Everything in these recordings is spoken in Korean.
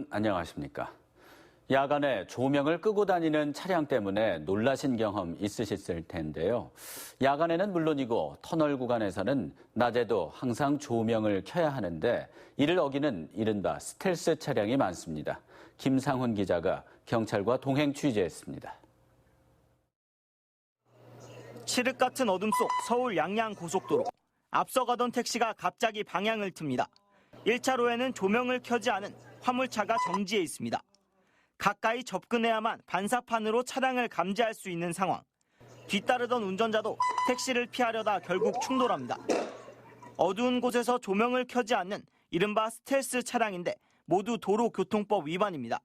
안녕하십니까. 야간에 조명을 끄고 다니는 차량 때문에 놀라신 경험 있으셨을 텐데요. 야간에는 물론이고 터널 구간에서는 낮에도 항상 조명을 켜야 하는데 이를 어기는 이른바 스텔스 차량이 많습니다. 김상훈 기자가 경찰과 동행 취재했습니다. 칠흑 같은 어둠 속 서울 양양 고속도로. 앞서가던 택시가 갑자기 방향을 틉니다. 1차로에는 조명을 켜지 않은 화물차가 정지해 있습니다. 가까이 접근해야만 반사판으로 차량을 감지할 수 있는 상황. 뒤따르던 운전자도 택시를 피하려다 결국 충돌합니다. 어두운 곳에서 조명을 켜지 않는 이른바 스텔스 차량인데 모두 도로교통법 위반입니다.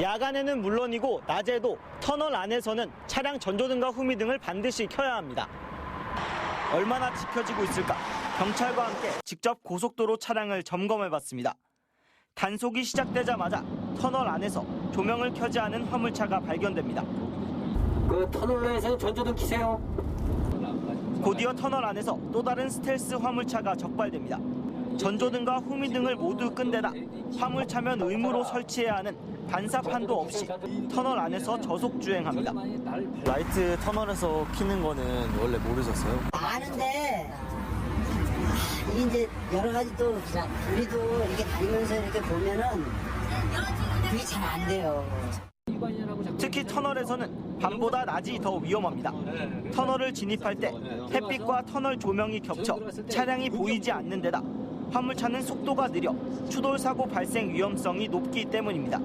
야간에는 물론이고 낮에도 터널 안에서는 차량 전조등과 후미등을 반드시 켜야 합니다. 얼마나 지켜지고 있을까? 경찰과 함께 직접 고속도로 차량을 점검해봤습니다. 단속이 시작되자마자 터널 안에서 조명을 켜지 않은 화물차가 발견됩니다. 그 터널 내에서 전조등 켜세요. 곧이어 터널 안에서 또 다른 스텔스 화물차가 적발됩니다. 전조등과 후미등을 모두 끈 데다 화물차면 의무로 설치해야 하는 반사판도 없이 터널 안에서 저속 주행합니다. 라이트 터널에서 켜는 거는 원래 모르셨어요? 아는데 이제 여러 가지 또 우리도 이렇게 다니면서 이렇게 보면은 그게 잘 안 돼요. 특히 터널에서는 밤보다 낮이 더 위험합니다. 터널을 진입할 때 햇빛과 터널 조명이 겹쳐 차량이 보이지 않는 데다 화물차는 속도가 느려 추돌 사고 발생 위험성이 높기 때문입니다.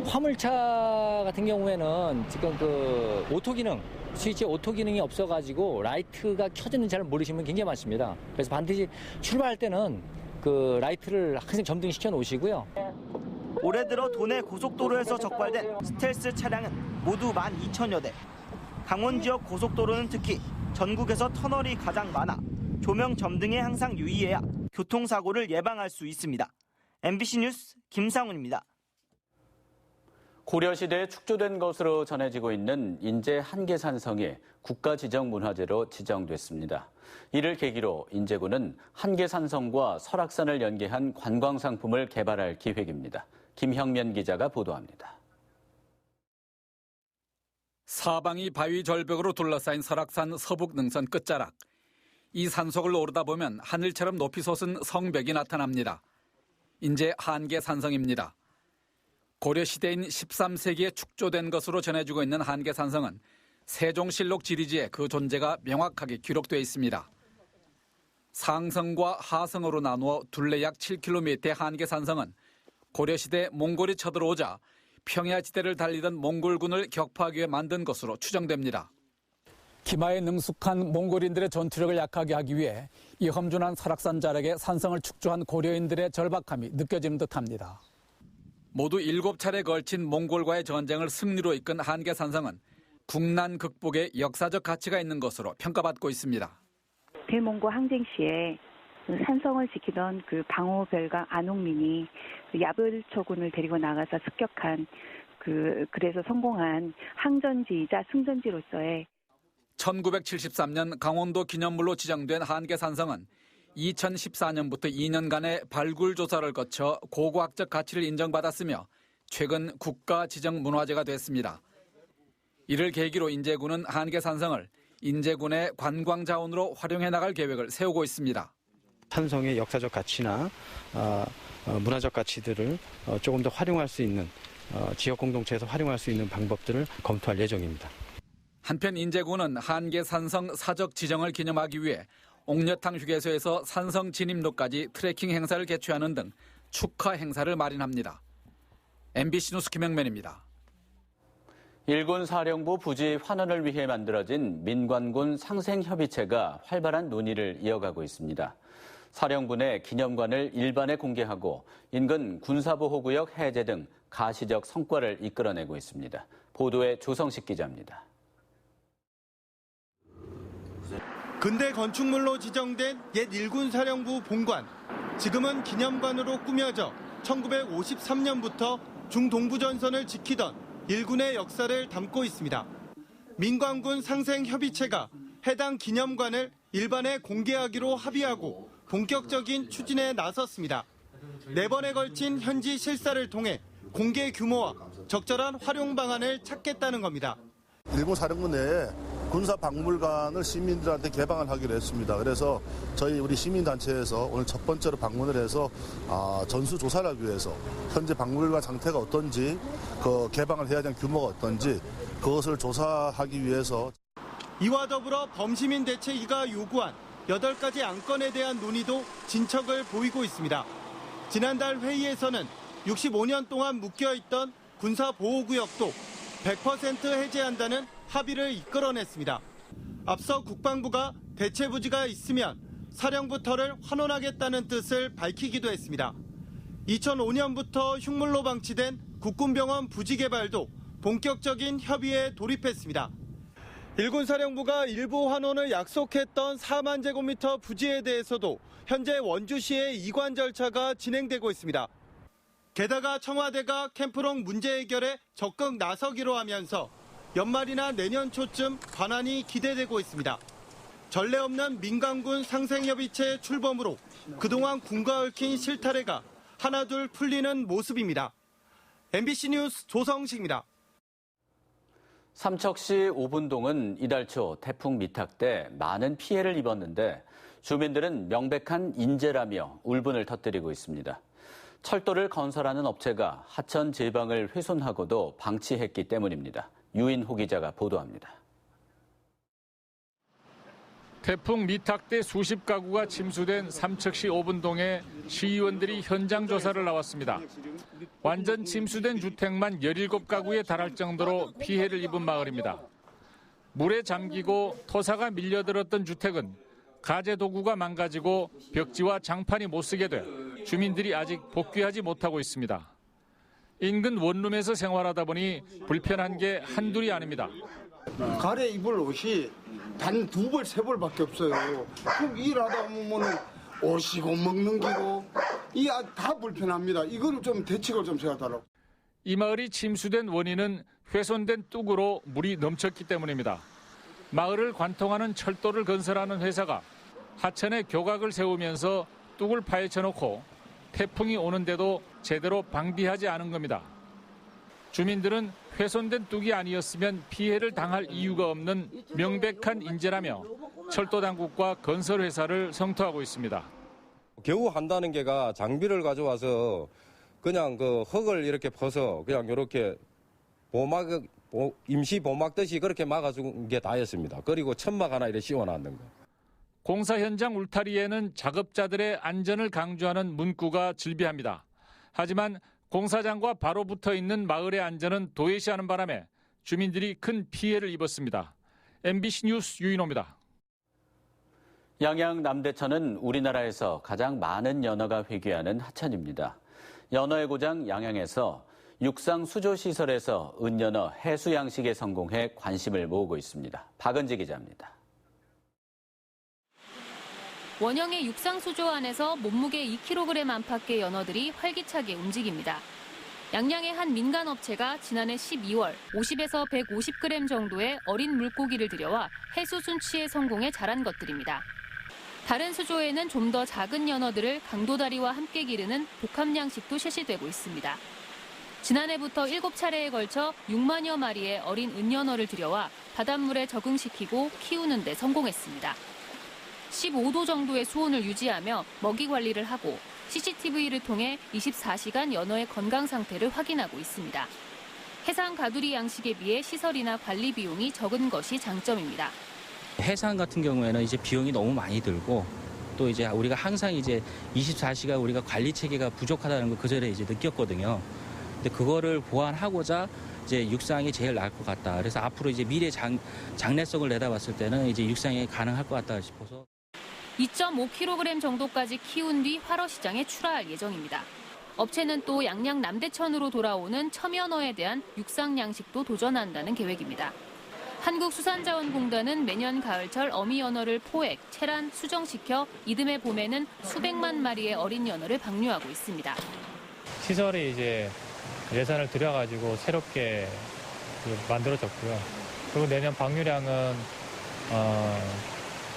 화물차 같은 경우에는 지금 그 오토 기능, 스위치 오토 기능이 없어가지고 라이트가 켜지는 잘 모르시는 분 굉장히 많습니다. 그래서 반드시 출발할 때는 그 라이트를 항상 점등시켜 놓으시고요. 올해 들어 도내 고속도로에서 적발된 스텔스 차량은 모두 12,000여 대. 강원 지역 고속도로는 특히 전국에서 터널이 가장 많아 조명 점등에 항상 유의해야 교통사고를 예방할 수 있습니다. MBC 뉴스 김상훈입니다. 고려시대에 축조된 것으로 전해지고 있는 인제 한계산성이 국가지정문화재로 지정됐습니다. 이를 계기로 인제군은 한계산성과 설악산을 연계한 관광상품을 개발할 계획입니다. 김형면 기자가 보도합니다. 사방이 바위 절벽으로 둘러싸인 설악산 서북 능선 끝자락. 이 산속을 오르다 보면 하늘처럼 높이 솟은 성벽이 나타납니다. 인제 한계산성입니다. 고려시대인 13세기에 축조된 것으로 전해지고 있는 한계산성은 세종실록 지리지에 그 존재가 명확하게 기록되어 있습니다. 상성과 하성으로 나누어 둘레 약 7km의 한계산성은 고려시대 몽골이 쳐들어오자 평야지대를 달리던 몽골군을 격파하기 위해 만든 것으로 추정됩니다. 기마에 능숙한 몽골인들의 전투력을 약하게 하기 위해 이 험준한 설악산 자락에 산성을 축조한 고려인들의 절박함이 느껴지는 듯합니다. 모두 7차례 걸친 몽골과의 전쟁을 승리로 이끈 한계산성은 국난 극복에 역사적 가치가 있는 것으로 평가받고 있습니다. 대몽고 항쟁 시에 산성을 지키던 그 방호별과 안홍민이 야불초군을 데리고 나가서 습격한 그래서 성공한 항전지이자 승전지로서의 1973년 강원도 기념물로 지정된 한계산성은 2014년부터 2년간의 발굴 조사를 거쳐 고고학적 가치를 인정받았으며 최근 국가 지정 문화재가 됐습니다. 이를 계기로 인제군은 한계산성을 인제군의 관광 자원으로 활용해 나갈 계획을 세우고 있습니다. 산성의 역사적 가치나 문화적 가치들을 조금 더 활용할 수 있는 지역 공동체에서 활용할 수 있는 방법들을 검토할 예정입니다. 한편 인제군은 한계산성 사적 지정을 기념하기 위해 옥녀탕 휴게소에서 산성 진입로까지 트레킹 행사를 개최하는 등 축하 행사를 마련합니다. MBC 뉴스 김영면입니다. 일군 사령부 부지 환원을 위해 만들어진 민관군 상생협의체가 활발한 논의를 이어가고 있습니다. 사령부 내 기념관을 일반에 공개하고 인근 군사보호구역 해제 등 가시적 성과를 이끌어내고 있습니다. 보도에 조성식 기자입니다. 근대 건축물로 지정된 옛 일군 사령부 본관. 지금은 기념관으로 꾸며져 1953년부터 중동부전선을 지키던 일군의 역사를 담고 있습니다. 민관군 상생협의체가 해당 기념관을 일반에 공개하기로 합의하고 본격적인 추진에 나섰습니다. 4번에 걸친 현지 실사를 통해 공개 규모와 적절한 활용 방안을 찾겠다는 겁니다. 일본 사령부 내에 군사박물관을 시민들한테 개방을 하기로 했습니다. 그래서 우리 시민단체에서 오늘 첫 번째로 방문을 해서 전수조사를 하기 위해서 현재 박물관 상태가 어떤지, 그 개방을 해야 되는 규모가 어떤지 그것을 조사하기 위해서. 이와 더불어 범시민 대책위가 요구한 8가지 안건에 대한 논의도 진척을 보이고 있습니다. 지난달 회의에서는 65년 동안 묶여있던 군사보호구역도 100% 해제한다는 합의를 이끌어냈습니다. 앞서 국방부가 대체부지가 있으면 사령부터를 환원하겠다는 뜻을 밝히기도 했습니다. 2005년부터 흉물로 방치된 국군병원 부지 개발도 본격적인 협의에 돌입했습니다. 일군 사령부가 일부 환원을 약속했던 4만 제곱미터 부지에 대해서도 현재 원주시의 이관 절차가 진행되고 있습니다. 게다가 청와대가 캠프롱 문제 해결에 적극 나서기로 하면서 연말이나 내년 초쯤 반환이 기대되고 있습니다. 전례 없는 민간군 상생협의체 출범으로 그동안 군과 얽힌 실타래가 하나둘 풀리는 모습입니다. MBC 뉴스 조성식입니다. 삼척시 오분동은 이달 초 태풍 미탁 때 많은 피해를 입었는데 주민들은 명백한 인재라며 울분을 터뜨리고 있습니다. 철도를 건설하는 업체가 하천 제방을 훼손하고도 방치했기 때문입니다. 유인호 기자가 보도합니다. 태풍 미탁 때 수십 가구가 침수된 삼척시 오분동에 시의원들이 현장 조사를 나왔습니다. 완전 침수된 주택만 17가구에 달할 정도로 피해를 입은 마을입니다. 물에 잠기고 토사가 밀려들었던 주택은 가재 도구가 망가지고 벽지와 장판이 못쓰게 돼 주민들이 아직 복귀하지 못하고 있습니다. 인근 원룸에서 생활하다 보니 불편한 게 한둘이 아닙니다. 가래 입을 옷이 단 2벌, 3벌밖에 없어요. 그럼 일하다 보면 옷이고 먹는 기고 다 불편합니다. 이거를 좀 대책을 좀 세워달라고. 이 마을이 침수된 원인은 훼손된 뚝으로 물이 넘쳤기 때문입니다. 마을을 관통하는 철도를 건설하는 회사가 하천에 교각을 세우면서 뚝을 파헤쳐놓고 태풍이 오는데도 제대로 방비하지 않은 겁니다. 주민들은 훼손된 뚝이 아니었으면 피해를 당할 이유가 없는 명백한 인재라며 철도 당국과 건설회사를 성토하고 있습니다. 겨우 한다는 게가 장비를 가져와서 그냥 그 흙을 이렇게 퍼서 그냥 이렇게 임시 보막듯이 그렇게 막아준 게 다였습니다. 그리고 천막 하나 이렇게 씌워놨는 거. 공사 현장 울타리에는 작업자들의 안전을 강조하는 문구가 질비합니다. 하지만 공사장과 바로 붙어 있는 마을의 안전은 도외시하는 바람에 주민들이 큰 피해를 입었습니다. MBC 뉴스 유인호입니다. 양양 남대천은 우리나라에서 가장 많은 연어가 회귀하는 하천입니다. 연어의 고장 양양에서 육상 수조 시설에서 은연어 해수 양식에 성공해 관심을 모으고 있습니다. 박은지 기자입니다. 원형의 육상 수조 안에서 몸무게 2kg 안팎의 연어들이 활기차게 움직입니다. 양양의 한 민간업체가 지난해 12월 50에서 150g 정도의 어린 물고기를 들여와 해수 순치에 성공해 자란 것들입니다. 다른 수조에는 좀 더 작은 연어들을 강도다리와 함께 기르는 복합 양식도 실시되고 있습니다. 지난해부터 7차례에 걸쳐 6만여 마리의 어린 은연어를 들여와 바닷물에 적응시키고 키우는 데 성공했습니다. 15도 정도의 수온을 유지하며 먹이 관리를 하고 CCTV를 통해 24시간 연어의 건강 상태를 확인하고 있습니다. 해상 가두리 양식에 비해 시설이나 관리 비용이 적은 것이 장점입니다. 해상 같은 경우에는 이제 비용이 너무 많이 들고 또 이제 우리가 항상 이제 24시간 우리가 관리 체계가 부족하다는 걸 그전에 이제 느꼈거든요. 근데 그거를 보완하고자 이제 육상이 제일 나을 것 같다. 그래서 앞으로 이제 미래 장래성을 내다봤을 때는 이제 육상이 가능할 것 같다 싶어서. 2.5kg 정도까지 키운 뒤 활어 시장에 출하할 예정입니다. 업체는 또 양양 남대천으로 돌아오는 첨연어에 대한 육상 양식도 도전한다는 계획입니다. 한국수산자원공단은 매년 가을철 어미 연어를 포획, 체란, 수정시켜 이듬해 봄에는 수백만 마리의 어린 연어를 방류하고 있습니다. 시설이 이제 예산을 들여가지고 새롭게 만들어졌고요. 그리고 내년 방류량은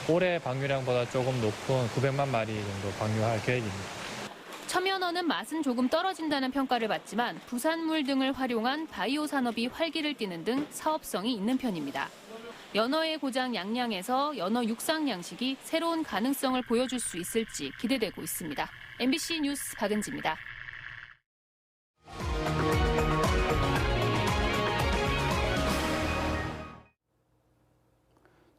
올해 방류량보다 조금 높은 900만 마리 정도 방류할 계획입니다. 천연어는 맛은 조금 떨어진다는 평가를 받지만 부산물 등을 활용한 바이오 산업이 활기를 띠는 등 사업성이 있는 편입니다. 연어의 고장 양양에서 연어 육상 양식이 새로운 가능성을 보여줄 수 있을지 기대되고 있습니다. MBC 뉴스 박은지입니다.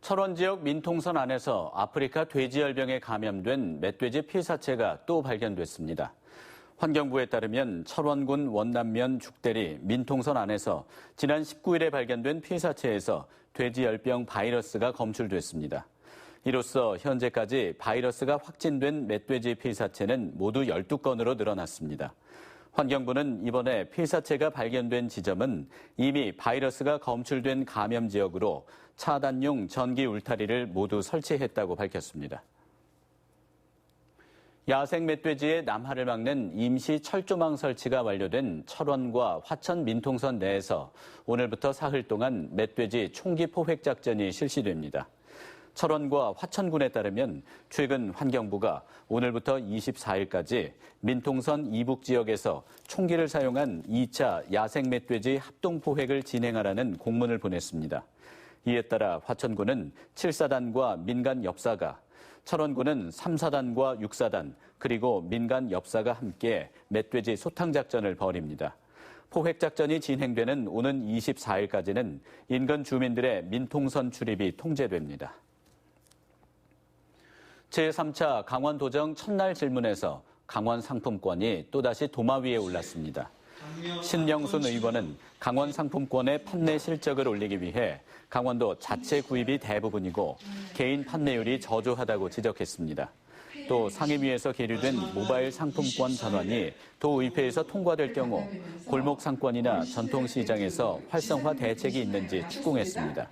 철원 지역 민통선 안에서 아프리카 돼지열병에 감염된 멧돼지 피사체가 또 발견됐습니다. 환경부에 따르면 철원군 원남면 죽대리 민통선 안에서 지난 19일에 발견된 피사체에서 돼지열병 바이러스가 검출됐습니다. 이로써 현재까지 바이러스가 확진된 멧돼지 피사체는 모두 12건으로 늘어났습니다. 환경부는 이번에 피사체가 발견된 지점은 이미 바이러스가 검출된 감염 지역으로 차단용 전기 울타리를 모두 설치했다고 밝혔습니다. 야생 멧돼지의 남하를 막는 임시 철조망 설치가 완료된 철원과 화천 민통선 내에서 오늘부터 사흘 동안 멧돼지 총기 포획 작전이 실시됩니다. 철원과 화천군에 따르면 최근 환경부가 오늘부터 24일까지 민통선 이북 지역에서 총기를 사용한 2차 야생 멧돼지 합동 포획을 진행하라는 공문을 보냈습니다. 이에 따라 화천군은 7사단과 민간 엽사가, 철원군은 3사단과 6사단, 그리고 민간 엽사가 함께 멧돼지 소탕 작전을 벌입니다. 포획 작전이 진행되는 오는 24일까지는 인근 주민들의 민통선 출입이 통제됩니다. 제3차 강원도정 첫날 질문에서 강원 상품권이 또다시 도마 위에 올랐습니다. 신명순 의원은 강원 상품권의 판매 실적을 올리기 위해 강원도 자체 구입이 대부분이고 개인 판매율이 저조하다고 지적했습니다. 또 상임위에서 계류된 모바일 상품권 전환이 도의회에서 통과될 경우 골목 상권이나 전통시장에서 활성화 대책이 있는지 추궁했습니다.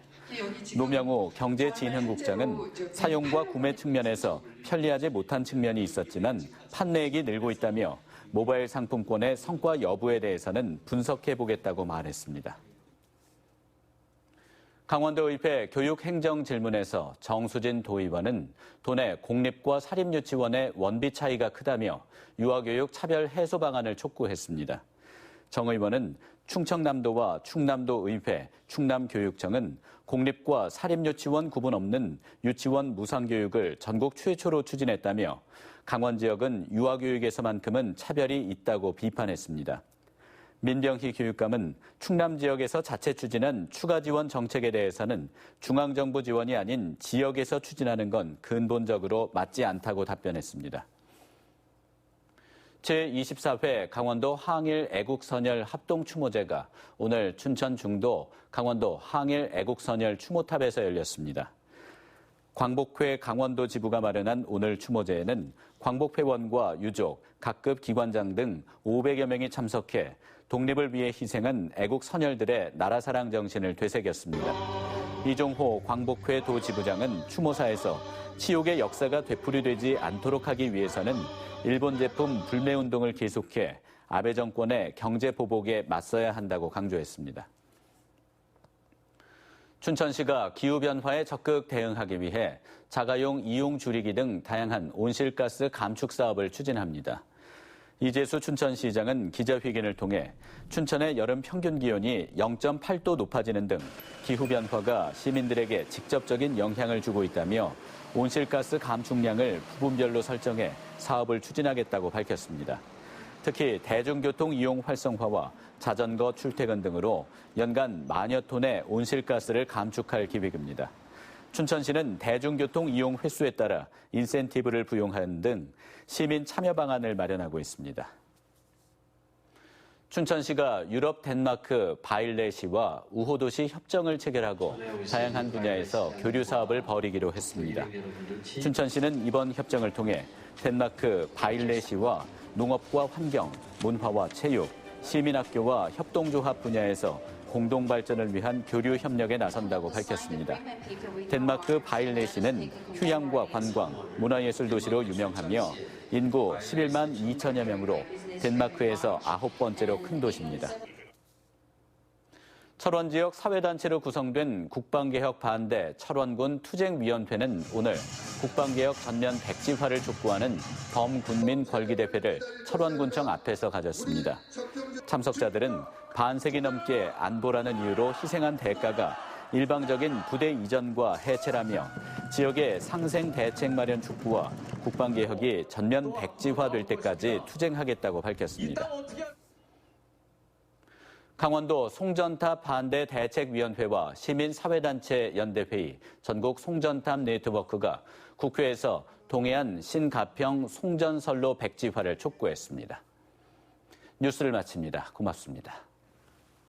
노명호 경제진흥국장은 사용과 구매 측면에서 편리하지 못한 측면이 있었지만 판매액이 늘고 있다며 모바일 상품권의 성과 여부에 대해서는 분석해보겠다고 말했습니다. 강원도의회 교육행정질문에서 정수진 도의원은 도내 공립과 사립유치원의 원비 차이가 크다며 유아교육 차별 해소 방안을 촉구했습니다. 정 의원은 충청남도와 충남도의회, 충남교육청은 공립과 사립유치원 구분 없는 유치원 무상교육을 전국 최초로 추진했다며 강원 지역은 유아교육에서만큼은 차별이 있다고 비판했습니다. 민병희 교육감은 충남 지역에서 자체 추진한 추가 지원 정책에 대해서는 중앙정부 지원이 아닌 지역에서 추진하는 건 근본적으로 맞지 않다고 답변했습니다. 제24회 강원도 항일 애국선열 합동추모제가 오늘 춘천 중도 강원도 항일 애국선열 추모탑에서 열렸습니다. 광복회 강원도 지부가 마련한 오늘 추모제에는 광복회원과 유족, 각급 기관장 등 500여 명이 참석해 독립을 위해 희생한 애국 선열들의 나라사랑 정신을 되새겼습니다. 이종호 광복회 도지부장은 추모사에서 치욕의 역사가 되풀이되지 않도록 하기 위해서는 일본 제품 불매운동을 계속해 아베 정권의 경제 보복에 맞서야 한다고 강조했습니다. 춘천시가 기후변화에 적극 대응하기 위해 자가용 이용 줄이기 등 다양한 온실가스 감축 사업을 추진합니다. 이재수 춘천시장은 기자회견을 통해 춘천의 여름 평균 기온이 0.8도 높아지는 등 기후변화가 시민들에게 직접적인 영향을 주고 있다며 온실가스 감축량을 부분별로 설정해 사업을 추진하겠다고 밝혔습니다. 특히 대중교통 이용 활성화와 자전거 출퇴근 등으로 연간 10,000여 톤의 온실가스를 감축할 계획입니다. 춘천시는 대중교통 이용 횟수에 따라 인센티브를 부용하는 등 시민 참여 방안을 마련하고 있습니다. 춘천시가 유럽 덴마크 바일레시와 우호도시 협정을 체결하고 다양한 분야에서 교류 사업을 벌이기로 했습니다. 춘천시는 이번 협정을 통해 덴마크 바일레시와 농업과 환경, 문화와 체육, 시민학교와 협동조합 분야에서 공동 발전을 위한 교류 협력에 나선다고 밝혔습니다. 덴마크 바일레시는 휴양과 관광, 문화예술 도시로 유명하며 인구 11만 2천여 명으로 덴마크에서 9번째로 큰 도시입니다. 철원 지역 사회단체로 구성된 국방개혁 반대 철원군 투쟁위원회는 오늘 국방개혁 전면 백지화를 촉구하는 범군민 걸기대회를 철원군청 앞에서 가졌습니다. 참석자들은 반세기 넘게 안보라는 이유로 희생한 대가가 일방적인 부대 이전과 해체라며 지역의 상생 대책 마련 촉구와 국방개혁이 전면 백지화될 때까지 투쟁하겠다고 밝혔습니다. 강원도 송전탑 반대 대책위원회와 시민사회단체 연대회의, 전국 송전탑 네트워크가 국회에서 동해안 신가평 송전선로 백지화를 촉구했습니다. 뉴스를 마칩니다. 고맙습니다.